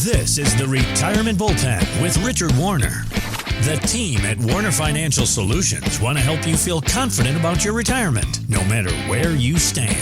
This is the Retirement Bullpen with Richard Warner. The team at Warner Financial Solutions want to help you feel confident about your retirement, no matter where you stand.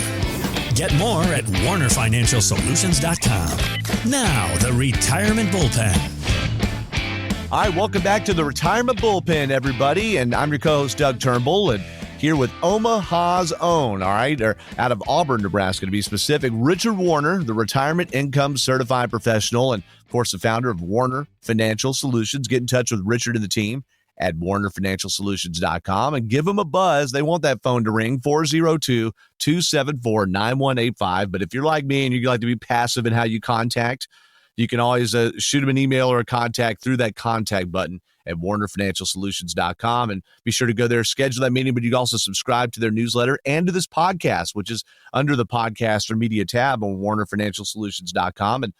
Get more at warnerfinancialsolutions.com. Now, the Retirement Bullpen. All right, welcome back to the Retirement Bullpen, everybody. And I'm your co-host, Doug Turnbull, and here with Omaha's own, all right, or out of Auburn, Nebraska, to be specific, Richard Warner, the Retirement Income Certified Professional, and, of course, the founder of Warner Financial Solutions. Get in touch with Richard and the team at warnerfinancialsolutions.com and give them a buzz. They want that phone to ring, 402-274-9185. But if you're like me and you like to be passive in how you contact, you can always shoot them an email or a contact through that contact button at warnerfinancialsolutions.com, and be sure to go there, schedule that meeting, but you can also subscribe to their newsletter and to this podcast, which is under the podcast or media tab on warnerfinancialsolutions.com, and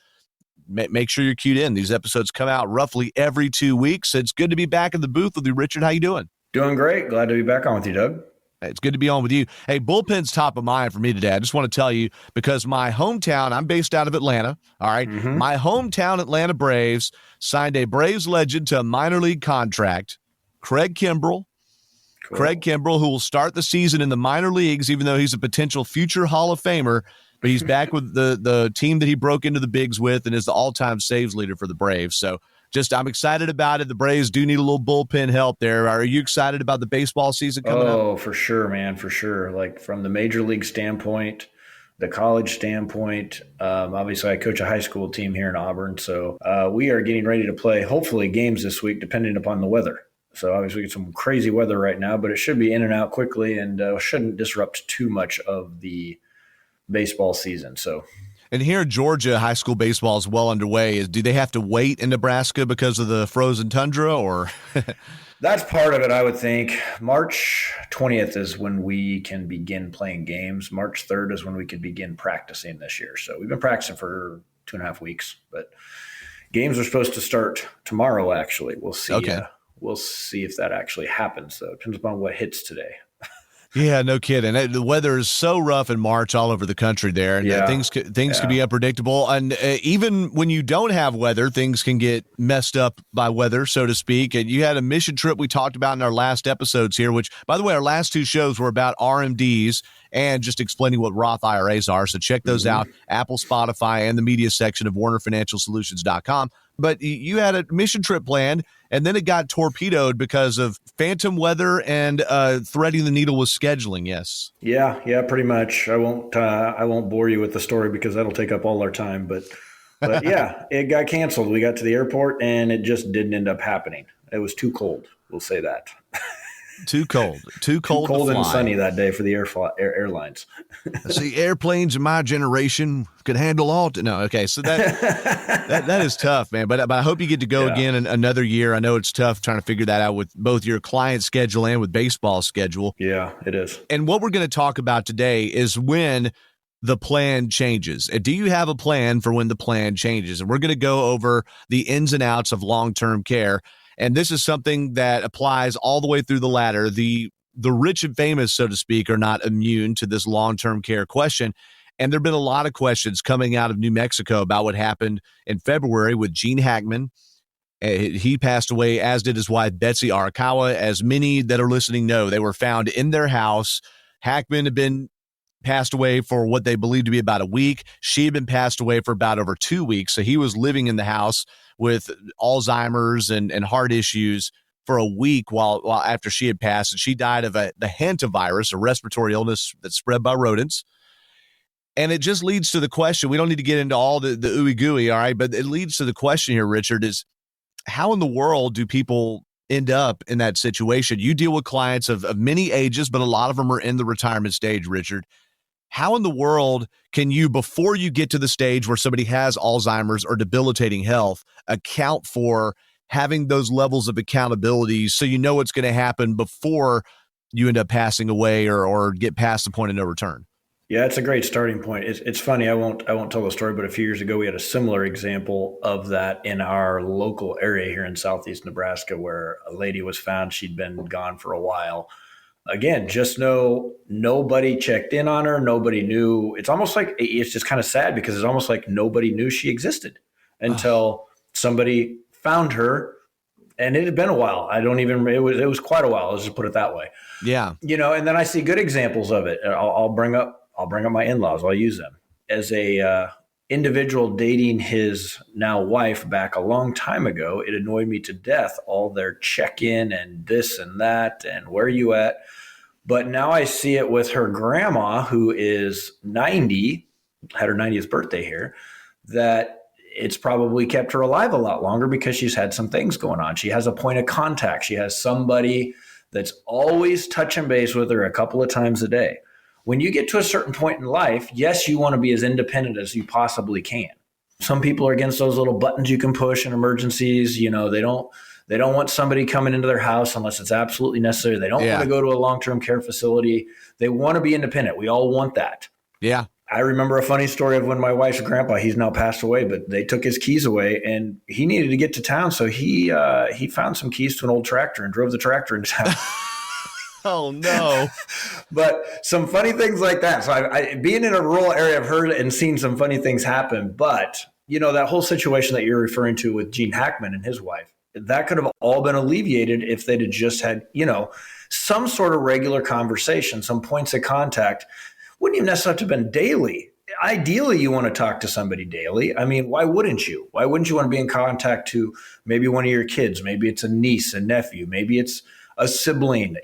make sure you're queued in. These episodes come out roughly every 2 weeks. It's good to be back in the booth with you, Richard. How you doing? Doing great. Glad to be back on with you, Doug. It's good to be on with you. Hey, bullpen's top of mind for me today. I just want to tell you, because my hometown, I'm based out of Atlanta, all right? Mm-hmm. My hometown Atlanta Braves signed a Braves legend to a minor league contract, Craig Kimbrell. Cool. Craig Kimbrell, who will start the season in the minor leagues, even though he's a potential future Hall of Famer, but he's back with the team that he broke into the bigs with and is the all-time saves leader for the Braves. So I'm excited about it. The Braves do need a little bullpen help there. Are you excited about the baseball season coming up? Oh, for sure, man, for sure. Like from the major league standpoint, the college standpoint, obviously I coach a high school team here in Auburn, so we are getting ready to play, hopefully, games this week, depending upon the weather. So obviously we get some crazy weather right now, but it should be in and out quickly and shouldn't disrupt too much of the baseball season. So. And here in Georgia, high school baseball is well underway. Do they have to wait in Nebraska because of the frozen tundra, or? That's part of it, I would think. March 20th is when we can begin playing games. March 3rd is when we could begin practicing this year. So we've been practicing for 2.5 weeks, but games are supposed to start tomorrow, actually. We'll see. Okay. We'll see if that actually happens, though. It depends upon what hits today. Yeah, no kidding. The weather is so rough in March all over the country there, and things can be unpredictable. And even when you don't have weather, things can get messed up by weather, so to speak. And you had a mission trip we talked about in our last episodes here, which, by the way, our last 2 shows were about RMDs and just explaining what Roth IRAs are. So check those out, Apple, Spotify, and the media section of warnerfinancialsolutions.com. But you had a mission trip planned, and then it got torpedoed because of phantom weather and threading the needle with scheduling. Yes. Yeah, pretty much. I won't bore you with the story because that'll take up all our time. But yeah, it got canceled. We got to the airport, and it just didn't end up happening. It was too cold. We'll say that. Too cold and sunny that day for the airlines. See, airplanes in my generation could handle all. No, okay, so that is tough, man. But I hope you get to go again in another year. I know it's tough trying to figure that out with both your client schedule and with baseball schedule. Yeah, it is. And what we're going to talk about today is when the plan changes. Do you have a plan for when the plan changes? And we're going to go over the ins and outs of long-term care. And this is something that applies all the way through the ladder. The rich and famous, so to speak, are not immune to this long-term care question. And there have been a lot of questions coming out of New Mexico about what happened in February with Gene Hackman. He passed away, as did his wife, Betsy Arakawa. As many that are listening know, they were found in their house. Hackman had been passed away for what they believed to be about a week. She had been passed away for about over 2 weeks. So he was living in the house with Alzheimer's and heart issues for a week while after she had passed. And she died of the hantavirus, a respiratory illness that's spread by rodents. And it just leads to the question, we don't need to get into all the ooey gooey, all right, but it leads to the question here, Richard, is how in the world do people end up in that situation? You deal with clients of many ages, but a lot of them are in the retirement stage, Richard. How in the world can you, before you get to the stage where somebody has Alzheimer's or debilitating health, account for having those levels of accountability so you know what's going to happen before you end up passing away or get past the point of no return? Yeah, it's a great starting point. It's funny. I won't tell the story, but a few years ago we had a similar example of that in our local area here in southeast Nebraska, where a lady was found. She'd been gone for a while. Again, just nobody checked in on her. Nobody knew. It's almost like, it's just kind of sad because it's almost like nobody knew she existed. until somebody found her. And it had been a while. It was quite a while. Let's just put it that way. Yeah. And then I see good examples of it. I'll bring up my in-laws. I'll use them as a individual dating his now wife back a long time ago. It annoyed me to death, all their check-in and this and that and where are you at. But now I see it with her grandma, who is 90, had her 90th birthday here, that it's probably kept her alive a lot longer because she's had some things going on. She has a point of contact. She has somebody that's always touching base with her a couple of times a day. When you get to a certain point in life, yes, you want to be as independent as you possibly can. Some people are against those little buttons you can push in emergencies. They don't want somebody coming into their house unless it's absolutely necessary. They don't want to go to a long-term care facility. They want to be independent. We all want that. Yeah. I remember a funny story of when my wife's grandpa, he's now passed away, but they took his keys away and he needed to get to town. So he found some keys to an old tractor and drove the tractor into town. Oh, no. But some funny things like that. So I being in a rural area, I've heard and seen some funny things happen. But, that whole situation that you're referring to with Gene Hackman and his wife, that could have all been alleviated if they'd have just had, some sort of regular conversation, some points of contact. Wouldn't even necessarily have to have been daily. Ideally, you want to talk to somebody daily. I mean, why wouldn't you? Why wouldn't you want to be in contact to maybe one of your kids? Maybe it's a niece, a nephew. Maybe it's a sibling,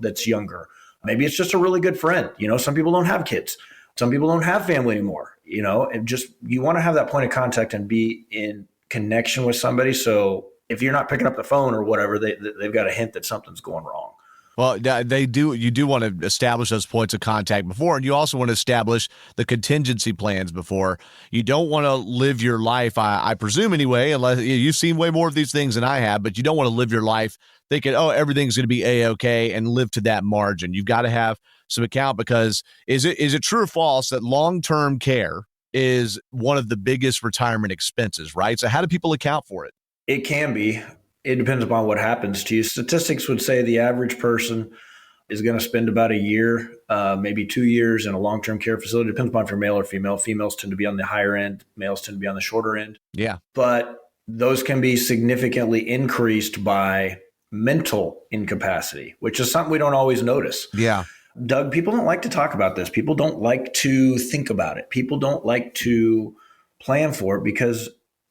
that's younger. Maybe it's just a really good friend. Some people don't have kids. Some people don't have family anymore. And just you want to have that point of contact and be in connection with somebody. So if you're not picking up the phone or whatever, they've got a hint that something's going wrong. Well, they do. You do want to establish those points of contact before, and you also want to establish the contingency plans before. You don't want to live your life, I presume anyway, unless you've seen way more of these things than I have, but you don't want to live your life thinking, oh, everything's going to be A-okay and live to that margin. You've got to have some account because is it true or false that long-term care is one of the biggest retirement expenses, right? So how do people account for it? It can be. It depends upon what happens to you. Statistics would say the average person is going to spend about a year, maybe 2 years in a long-term care facility. It depends upon if you're male or female. Females tend to be on the higher end. Males tend to be on the shorter end. Yeah. But those can be significantly increased by mental incapacity, which is something we don't always notice. Yeah. Doug, people don't like to talk about this. People don't like to think about it. People don't like to plan for it because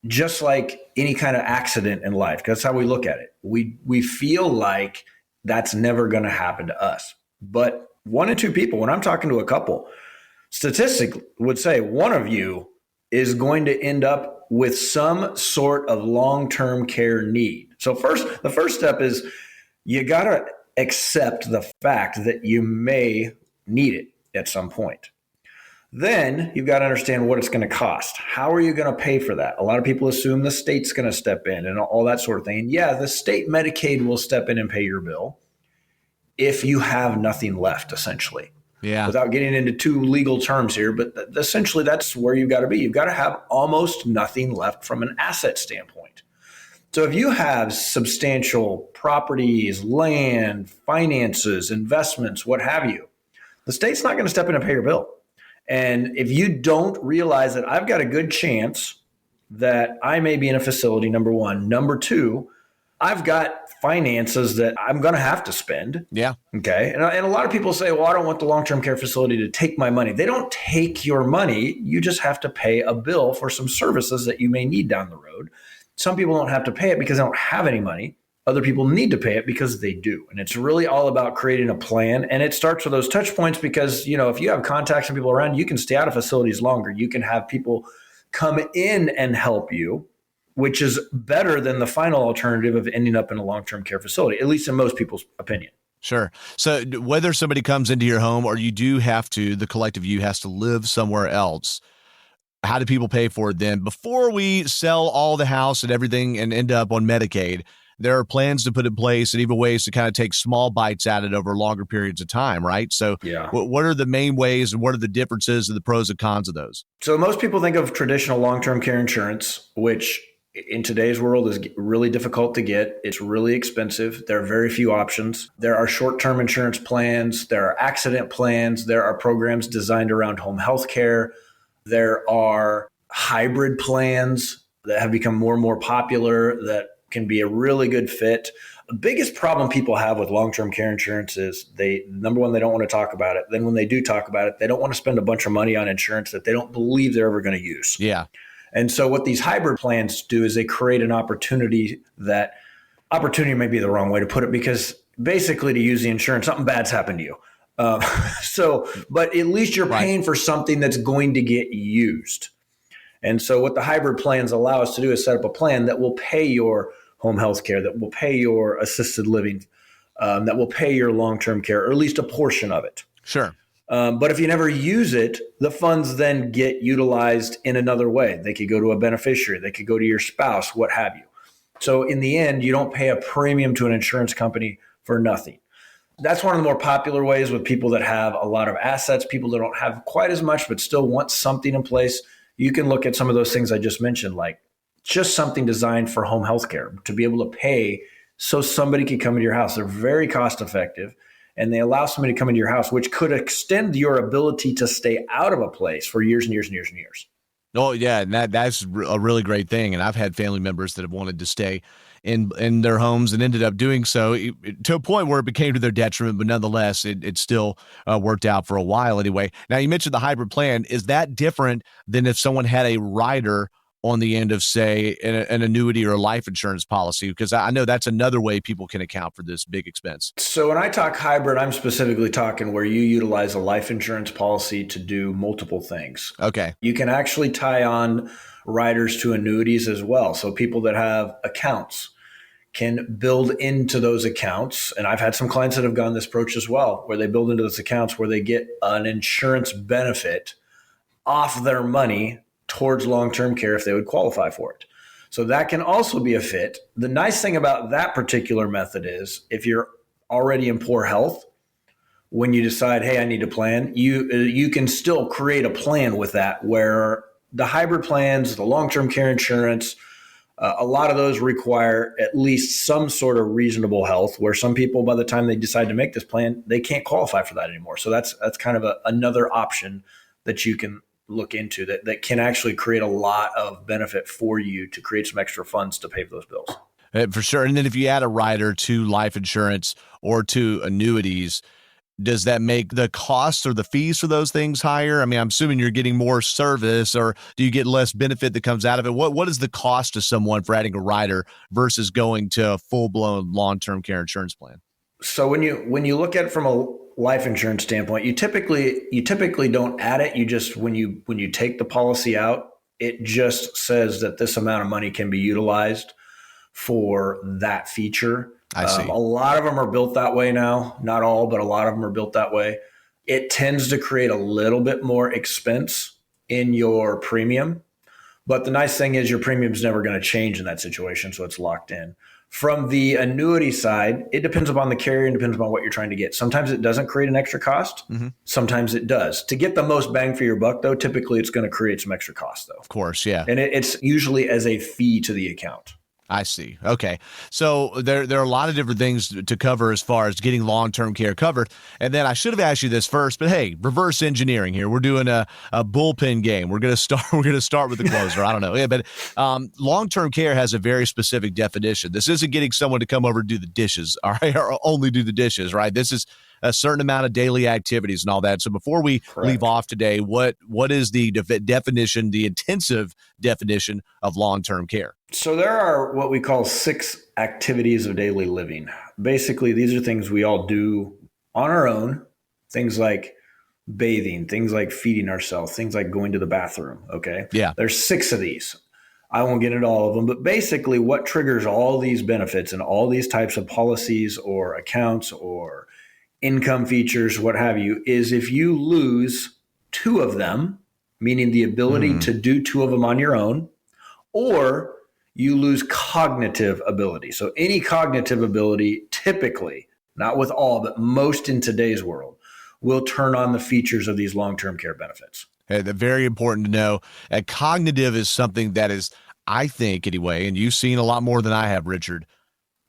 just like any kind of accident in life, that's how we look at it. We feel like that's never going to happen to us. But 1 in 2 people, when I'm talking to a couple, statistics would say one of you is going to end up with some sort of long-term care need. So the first step is you got to accept the fact that you may need it at some point. Then you've got to understand what it's going to cost. How are you going to pay for that? A lot of people assume the state's going to step in and all that sort of thing. And yeah, the state Medicaid will step in and pay your bill if you have nothing left, essentially. Yeah. Without getting into too legal terms here, but essentially that's where you've got to be. You've got to have almost nothing left from an asset standpoint. So if you have substantial properties, land, finances, investments, what have you, the state's not going to step in and pay your bill. And if you don't realize that I've got a good chance that I may be in a facility, number one. Number two, I've got finances that I'm going to have to spend. Yeah. Okay. And a lot of people say, well, I don't want the long-term care facility to take my money. They don't take your money. You just have to pay a bill for some services that you may need down the road. Some people don't have to pay it because they don't have any money. Other people need to pay it because they do. And it's really all about creating a plan. And it starts with those touch points because, if you have contacts and people around, you can stay out of facilities longer. You can have people come in and help you, which is better than the final alternative of ending up in a long-term care facility, at least in most people's opinion. Sure. So whether somebody comes into your home or you do have to, the collective you has to live somewhere else, how do people pay for it then? Before we sell all the house and everything and end up on Medicaid, there are plans to put in place and even ways to kind of take small bites at it over longer periods of time, right? So yeah. What are the main ways and what are the differences and the pros and cons of those? So most people think of traditional long-term care insurance, which in today's world is really difficult to get. It's really expensive. There are very few options. There are short-term insurance plans. There are accident plans. There are programs designed around home health care. There are hybrid plans that have become more and more popular that can be a really good fit. The biggest problem people have with long-term care insurance is number one, they don't want to talk about it. Then when they do talk about it, they don't want to spend a bunch of money on insurance that they don't believe they're ever going to use. Yeah. And so what these hybrid plans do is they create an opportunity may be the wrong way to put it, because basically to use the insurance, something bad's happened to you. But at least you're paying for something that's going to get used. And so what the hybrid plans allow us to do is set up a plan that will pay your home health care, that will pay your assisted living, that will pay your long-term care, or at least a portion of it. Sure. But if you never use it, the funds then get utilized in another way. They could go to a beneficiary. They could go to your spouse, what have you. So in the end, you don't pay a premium to an insurance company for nothing. That's one of the more popular ways with people that have a lot of assets, people that don't have quite as much but still want something in place. You can look at some of those things I just mentioned, like just something designed for home health care to be able to pay so somebody can come into your house. They're very cost effective, and they allow somebody to come into your house, which could extend your ability to stay out of a place for years and years and years and years. Oh, yeah, and that's a really great thing. And I've had family members that have wanted to stay in their homes and ended up doing so to a point where it became to their detriment, but nonetheless, it still worked out for a while anyway. Now, you mentioned the hybrid plan. Is that different than if someone had a rider on the end of, say, an annuity or a life insurance policy? Because I know that's another way people can account for this big expense. So when I talk hybrid, I'm specifically talking where you utilize a life insurance policy to do multiple things. Okay. You can actually tie on riders to annuities as well. So people that have accounts can build into those accounts. And I've had some clients that have gone this approach as well, where they build into those accounts where they get an insurance benefit off their money towards long-term care if they would qualify for it. So that can also be a fit. The nice thing about that particular method is if you're already in poor health, when you decide, hey, I need a plan, you can still create a plan with that, where the hybrid plans, the long-term care insurance, a lot of those require at least some sort of reasonable health, where some people, by the time they decide to make this plan, they can't qualify for that anymore. So that's kind of another option that you can look into that can actually create a lot of benefit for you to create some extra funds to pay for those bills. For sure. And then if you add a rider to life insurance or to annuities, does that make the costs or the fees for those things higher? I mean, I'm assuming you're getting more service, or do you get less benefit that comes out of it? What is the cost to someone for adding a rider versus going to a full-blown long-term care insurance plan? So when you look at it from a life insurance standpoint, you typically don't add it. You just, when you take the policy out, it just says that this amount of money can be utilized for that feature. I see. A lot of them are built that way now. Not all, but a lot of them are built that way. It tends to create a little bit more expense in your premium. But the nice thing is your premium is never going to change in that situation, so it's locked in. From the annuity side, it depends upon the carrier and depends upon what you're trying to get. Sometimes it doesn't create an extra cost. Mm-hmm. Sometimes it does. To get the most bang for your buck, though, typically it's going to create some extra cost, though. Of course, yeah. And it's usually as a fee to the account. I see. Okay. So there are a lot of different things to cover as far as getting long-term care covered. And then I should have asked you this first, but hey, reverse engineering here. We're doing a bullpen game. We're going to start with the closer. I don't know. Yeah, but long-term care has a very specific definition. This isn't getting someone to come over and do the dishes, all right, or only do the dishes, right? This is a certain amount of daily activities and all that. So before we leave off today, what is the definition, the intensive definition of long-term care? So there are what we call 6 activities of daily living. Basically, these are things we all do on our own, things like bathing, things like feeding ourselves, things like going to the bathroom, okay? Yeah. There's 6 of these. I won't get into all of them, but basically what triggers all these benefits and all these types of policies or accounts or income features, what have you, is if you lose 2 of them, meaning the ability to do 2 of them on your own, or you lose cognitive ability. So any cognitive ability, typically, not with all, but most in today's world, will turn on the features of these long-term care benefits. Very important to know. Cognitive is something that is, I think anyway, and you've seen a lot more than I have, Richard,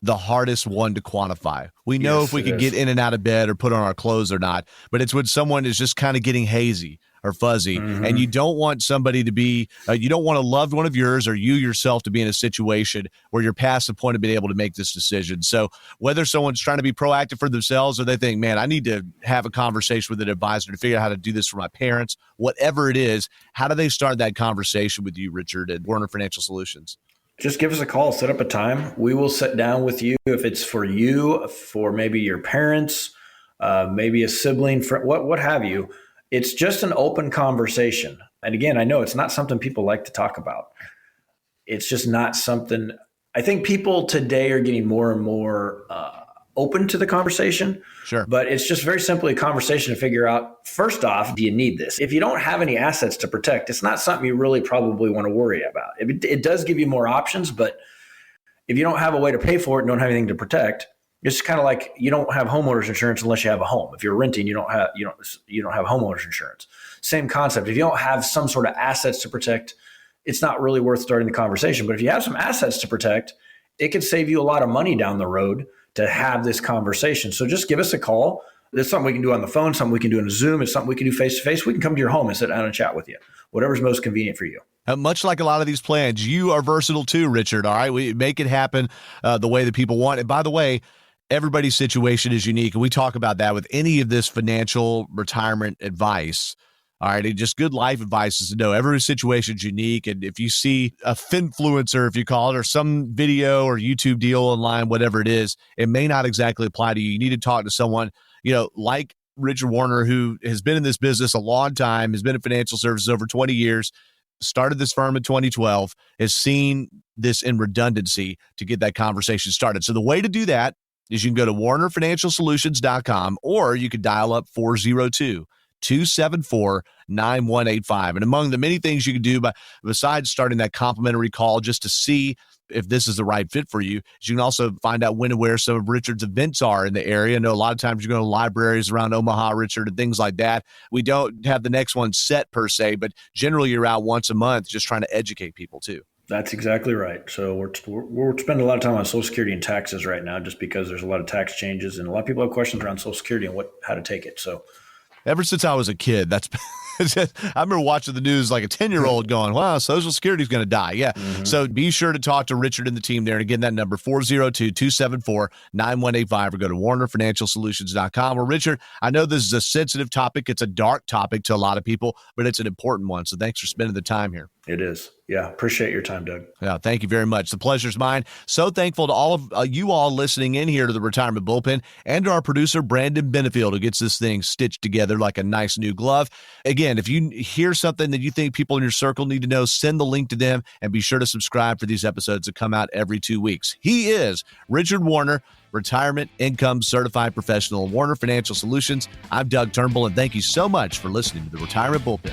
the hardest one to quantify. We know if we can get in and out of bed or put on our clothes or not, but it's when someone is just kind of getting hazy. or fuzzy. And you don't want somebody to be, you don't want a loved one of yours or you yourself to be in a situation where you're past the point of being able to make this decision. So whether someone's trying to be proactive for themselves or they think, man, I need to have a conversation with an advisor to figure out how to do this for my parents, whatever it is, how do they start that conversation with you, Richard, at Warner Financial Solutions? Just give us a call, set up a time. We will sit down with you. If it's for you, for maybe your parents, maybe a sibling, friend, what have you. It's just an open conversation. And again, I know it's not something people like to talk about. It's just not something. I think people today are getting more and more open to the conversation. Sure. But it's just very simply a conversation to figure out, first off, do you need this? If you don't have any assets to protect, it's not something you really probably want to worry about. It does give you more options, but if you don't have a way to pay for it and don't have anything to protect, it's kind of like you don't have homeowners insurance unless you have a home. If you're renting, you don't have homeowners insurance. Same concept. If you don't have some sort of assets to protect, it's not really worth starting the conversation. But if you have some assets to protect, it could save you a lot of money down the road to have this conversation. So just give us a call. There's something we can do on the phone, something we can do in a Zoom. It's something we can do face-to-face. We can come to your home and sit down and chat with you. Whatever's most convenient for you. Much like a lot of these plans, you are versatile too, Richard. All right. We make it happen the way that people want. And by the way, everybody's situation is unique. And we talk about that with any of this financial retirement advice. All right. And just good life advice is to know every situation is unique. And if you see a finfluencer, if you call it, or some video or YouTube deal online, whatever it is, it may not exactly apply to you. You need to talk to someone, like Richard Warner, who has been in this business a long time, has been in financial services over 20 years, started this firm in 2012, has seen this in redundancy to get that conversation started. So the way to do that is you can go to warnerfinancialsolutions.com or you can dial up 402-274-9185. And among the many things you can do besides starting that complimentary call just to see if this is the right fit for you, is you can also find out when and where some of Richard's events are in the area. I know a lot of times you're going to libraries around Omaha, Richard, and things like that. We don't have the next one set per se, but generally you're out once a month just trying to educate people too. That's exactly right. So we're spending a lot of time on Social Security and taxes right now just because there's a lot of tax changes and a lot of people have questions around Social Security and how to take it. So ever since I was a kid, I remember watching the news like a 10-year-old going, wow, Social Security is going to die. Yeah. So be sure to talk to Richard and the team there. And again, that number 402-274-9185 or go to warnerfinancialsolutions.com. Well, Richard, I know this is a sensitive topic. It's a dark topic to a lot of people, but it's an important one. So thanks for spending the time here. It is. Yeah. Appreciate your time, Doug. Yeah. Thank you very much. The pleasure's mine. So thankful to all of you all listening in here to the Retirement Bullpen and to our producer, Brandon Benefield, who gets this thing stitched together like a nice new glove. Again, if you hear something that you think people in your circle need to know, send the link to them and be sure to subscribe for these episodes that come out every 2 weeks. He is Richard Warner, Retirement Income Certified Professional, Warner Financial Solutions. I'm Doug Turnbull, and thank you so much for listening to the Retirement Bullpen.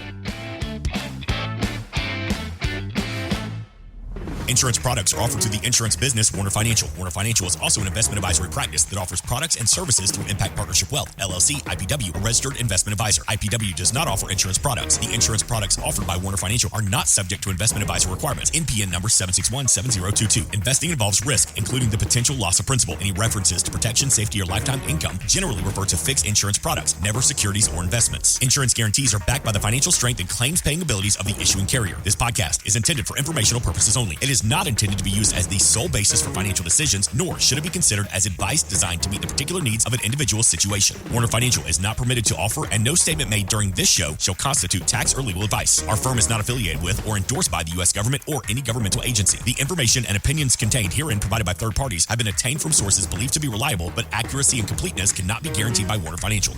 Insurance products are offered to the insurance business Warner Financial. Warner Financial is also an investment advisory practice that offers products and services through Impact Partnership Wealth, LLC, IPW, a registered investment advisor. IPW does not offer insurance products. The insurance products offered by Warner Financial are not subject to investment advisor requirements. NPN number 7617022. Investing involves risk, including the potential loss of principal. Any references to protection, safety, or lifetime income generally refer to fixed insurance products, never securities or investments. Insurance guarantees are backed by the financial strength and claims-paying abilities of the issuing carrier. This podcast is intended for informational purposes only. It is not intended to be used as the sole basis for financial decisions, nor should it be considered as advice designed to meet the particular needs of an individual situation. Warner Financial is not permitted to offer, and no statement made during this show shall constitute tax or legal advice. Our firm is not affiliated with or endorsed by the U.S. government or any governmental agency. The information and opinions contained herein provided by third parties have been obtained from sources believed to be reliable, but accuracy and completeness cannot be guaranteed by Warner Financial.